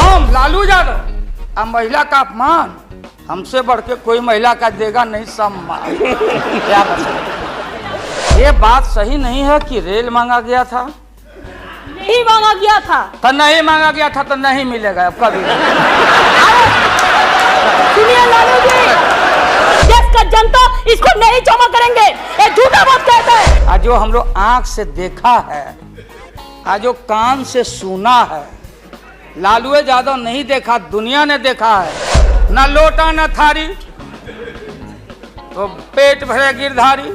हम लालू यादव अब महिला का अपमान हमसे बढ़ के कोई महिला का देगा नहीं सम्मान। क्या बताएं? ये बात सही नहीं है कि रेल मांगा गया था। नहीं मांगा गया था तो नहीं मांगा गया था तो नहीं मिलेगा अब कभी। सुनिए लालू जी, देश का जनता इसको नहीं जमा करेंगे, ये झूठा बात कहता है। आज जो हम लोग आंख से देखा है, आज जो कान से सुना है, लालू यादव नहीं देखा, दुनिया ने देखा है। न लोटा न थारी तो पेट भरे गिरधारी।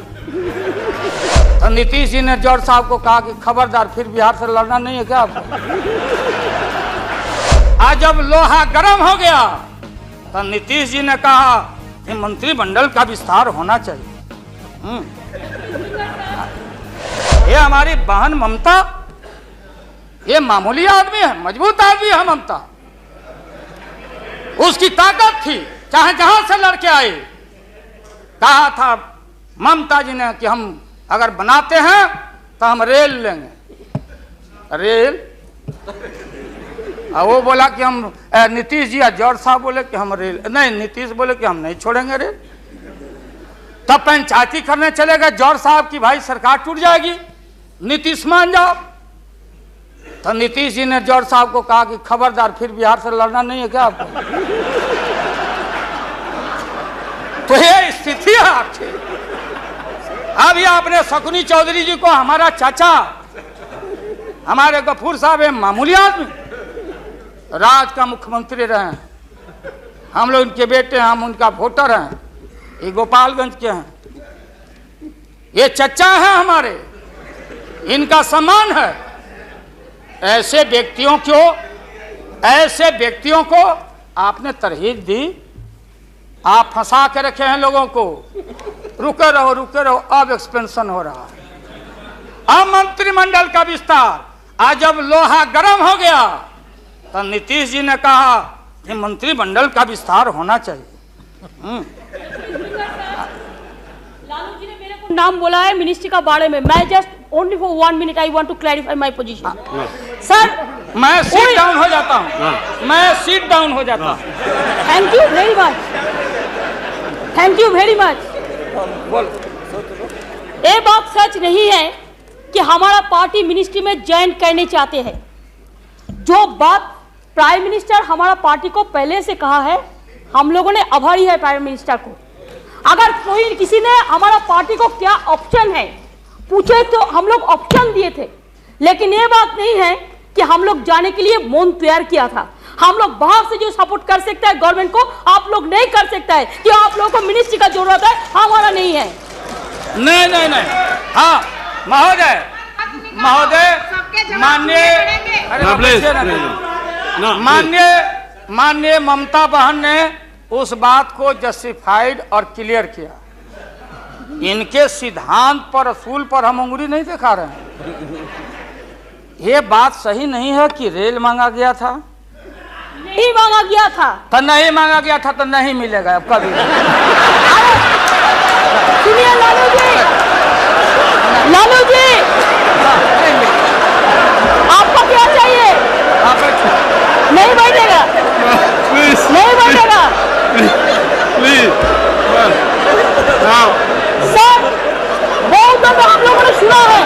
तो नीतीश जी ने जॉर्ज साहब को कहा कि खबरदार फिर बिहार से लड़ना नहीं है क्या आपको। आज जब लोहा गर्म हो गया तो नीतीश जी ने कहा कि मंत्रिमंडल का विस्तार होना चाहिए। ये हमारी बहन ममता, ये मामूली आदमी है, मजबूत आदमी है ममता। उसकी ताकत थी, चाहे जहां से लड़के आए। कहा था ममता जी ने कि हम अगर बनाते हैं तो हम रेल लेंगे। रेल वो बोला कि हम नीतीश जी या जॉर्ज साहब बोले कि हम रेल नहीं, नीतीश बोले कि हम नहीं छोड़ेंगे रेल। तब पंचायती करने चले गए जॉर्ज साहब की भाई सरकार टूट जाएगी, नीतीश मान जाओ। तो नीतीश जी ने जॉर्ज साहब को कहा कि खबरदार फिर बिहार से लड़ना नहीं है क्या आपको। तो ये स्थिति है आपकी। अभी आपने शकुनी चौधरी जी को हमारा चाचा, हमारे गफूर साहब है मामूली आदमी, राज का मुख्यमंत्री रहे हैं। हम लोग इनके बेटे हैं, हम उनका वोटर हैं, ये गोपालगंज के हैं। ये चचा हैं हमारे, इनका सम्मान है। ऐसे व्यक्तियों को आपने तरहीब दी, आप फंसा के रखे हैं लोगों को। रुके रहो, अब एक्सपेंशन हो रहा है। अब मंत्रिमंडल का विस्तार। आज जब लोहा गर्म हो गया तो नीतीश जी ने कहा कि मंत्रिमंडल का विस्तार होना चाहिए। लालू जी ने मेरे को नाम बोला है मिनिस्ट्री का बारे में। मैं just only for 1 minute I want to clarify my position. Sir मैं सीट डाउन हो जाता हूँ, मैं सीट डाउन हो जाता हूँ। Thank you very much, thank you very much. ये बात सच नहीं है कि हमारा पार्टी मिनिस्ट्री में ज्वाइन करने चाहते हैं। जो बात प्राइम मिनिस्टर हमारा पार्टी को पहले से कहा है, हम लोगों ने आभारी है प्राइम मिनिस्टर को। अगर कोई किसी ने हमारा पार्टी को क्या ऑप्शन है पूछे तो हम लोग ऑप्शन दिए थे, लेकिन ये बात नहीं है कि हम लोग जाने के लिए मन तैयार किया था। हम लोग बाहर से जो सपोर्ट कर सकता है गवर्नमेंट को, आप लोग नहीं कर सकता है कि आप लोगों को मिनिस्ट्री का जरूरत है, हमारा नहीं है। नहीं। हाँ महोदय माननीय ममता बहन ने उस बात को जस्टिफाइड और क्लियर किया। इनके सिद्धांत पर, असूल पर हम उंगली नहीं दिखा रहे हैं। ये बात सही नहीं है कि रेल मांगा गया था। नहीं मांगा गया था तो नहीं मांगा गया था तो नहीं मिलेगा अब कभी। सुनिए लालू जी, आपको क्या चाहिए? नहीं बैठेगा, नहीं बैठेगा सर। बहुत दफा हम लोगों ने सुना है।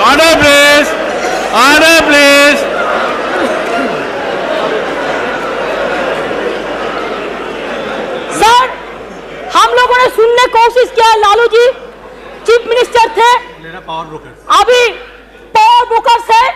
Order please. सर हम लोगों ने सुनने की कोशिश किया। लालू जी चीफ मिनिस्टर थे, अभी पावर ब्रोकर्स है,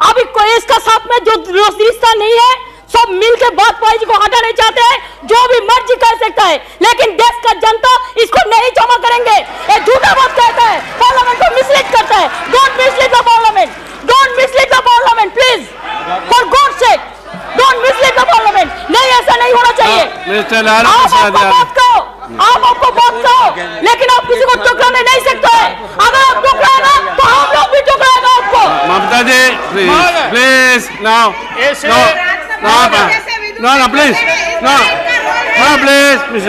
अभी कोई इसका साथ में जो रिश्ता नहीं है, सब मिलकर बात पाई को हटाने चाहते हैं। जो भी मर्जी कर सकता है, लेकिन देश का जनता इसको नहीं जमा करेंगे। ये झूठा बात कहता है, पार्लियामेंट को मिसलीड करता है। Don't mislead the parliament, don't mislead the parliament please, for God sake don't mislead the parliament. नहीं, ऐसा नहीं होना चाहिए। आप आपको बात कहो, लेकिन आप किसी को टोकराने नहीं सकते हैं। अगर आप टोकराएगा तो हम लोग भी टोकराएगा आपको। ममता जी प्लीज नाउ प्लीज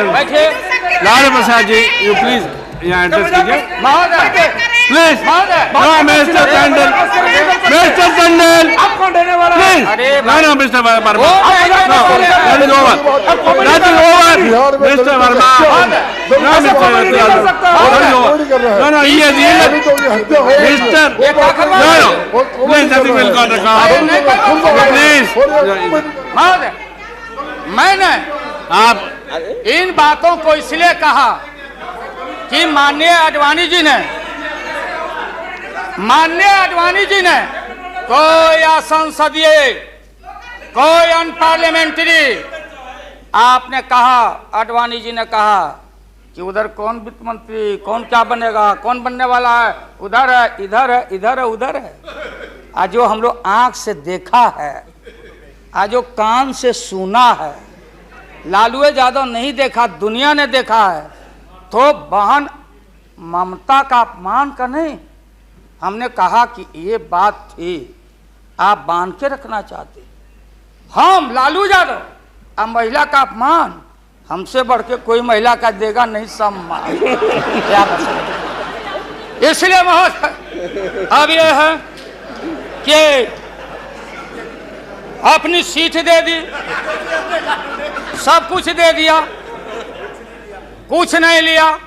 बैठिए। लालू प्रसाद जी यू प्लीज यहाँ एड्रेस कीजिए। महोदय Please. No, Mr. Tandon. Mr. Tandon. आप कौन देने वाला है? Please. अरे No, no, Mr. Verma. वो नहीं No, that is over. That is over. Mr. Verma. No, Mr. No, no, he has yielded. Mr. No, no. Please, nothing will go on record. Please. महोदय, मैंने आप इन बातों को इसलिए कहा कि माननीय आडवाणी जी ने कोई असंसदीय, कोई अनपार्लियामेंट्री, आपने कहा, आडवाणी जी ने कहा कि उधर कौन वित्त मंत्री, कौन क्या बनेगा, कौन बनने वाला है, उधर है, इधर है, इधर है, उधर है। आज जो हम लोग आंख से देखा है, आज जो कान से सुना है, लालू यादव नहीं देखा, दुनिया ने देखा है, तो बहन ममता का अपमान का नहीं। हमने कहा कि ये बात थी, आप बांध के रखना चाहते, हम लालू यादव, अब महिला का अपमान हमसे बढ़ के कोई महिला का देगा नहीं सम्मान। इसलिए महोदय अब ये है कि अपनी सीट दे दी, सब कुछ दे दिया, कुछ नहीं लिया,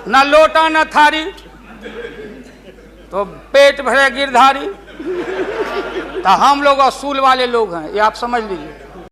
न लोटा न थारी, तो पेट भरे गिरधारी। तो हम लोग असूल वाले लोग हैं, ये आप समझ लीजिए।